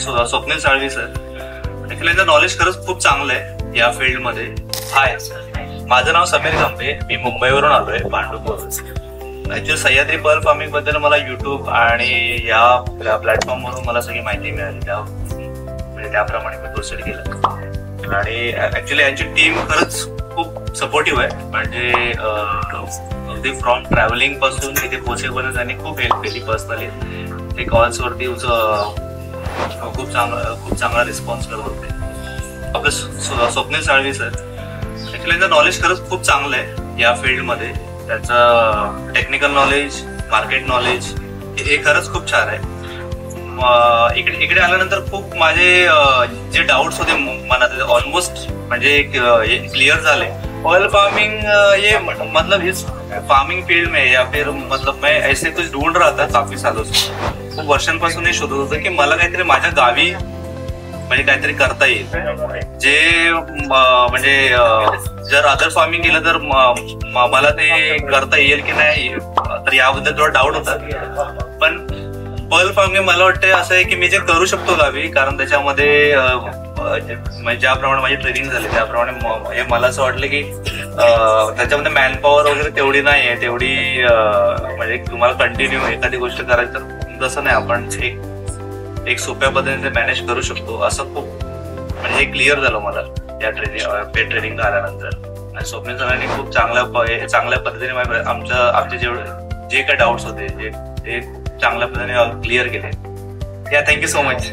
Swapnil Salvi sir. Actually यांचं knowledge खरंच खूप चांगलं आहे या फील्डमध्ये. हाय, माझं नाव समीर गंभे, मी मुंबईवरून आलोय, भांडूपवरून. ऍक्च्युली सह्याद्री पर्ल फार्मिंग बद्दल मला युट्यूब आणि या प्लॅटफॉर्मवरून मला सगळी माहिती मिळाली, म्हणजे त्याप्रमाणे मी प्रोसीड केलं. आणि ऍक्च्युली यांची टीम खरंच खूप सपोर्टिव्ह आहे. म्हणजे अगदी फ्रॉम ट्रॅव्हलिंग पासून तिथे पोहोचेपर्यंत त्यांनी खूप हेल्प केली पर्सनली. ते कॉल्सवरती खूप चांगला रिस्पॉन्स करत होते. आपलं स्वप्नील साळवी सर, ऍक्च्युली यांचं नॉलेज खरंच खूप चांगलं आहे या फील्डमध्ये. त्याचं टेक्निकल नॉलेज, मार्केट नॉलेज हे खरंच खूप छान आहे. इकडे आल्यानंतर खूप माझे जे डाऊट्स होते मनात ऑलमोस्ट म्हणजे क्लियर झाले. ऑयल फार्मिंग ये मतलब इस फार्मिंग फील्ड में या फिर मतलब मैं ऐसे कुछ ढूंढ रहा था काफी सालों से. खूप वर्षांपासून हे शोधत होतं की मला काहीतरी माझ्या गावी म्हणजे काहीतरी करता येईल, जे म्हणजे जर अदर फार्मिंग केलं तर मला ते करता येईल की नाही, तर याबद्दल थोडा डाऊट होता. पण पर्ल फार्मिंग मला वाटतं असं आहे की मी जे करू शकतो गावी, कारण त्याच्यामध्ये ज्याप्रमाणे माझी ट्रेनिंग झाली त्याप्रमाणे मला असं वाटलं की त्याच्यामध्ये मॅनपॉवर वगैरे तेवढी नाही आहे, तेवढी म्हणजे तुम्हाला कंटिन्यू एखादी गोष्ट करायची तर तसं नाही, आपण एक सोप्या पद्धतीने मॅनेज करू शकतो असं खूप म्हणजे क्लिअर झालं मला या ट्रेनिंग आल्यानंतर. आणि स्वप्नील सरांनी खूप चांगल्या पद्धतीने आमचे जे काही डाऊट्स होते ते चांगल्या पद्धतीने क्लिअर केले. Thank you so much.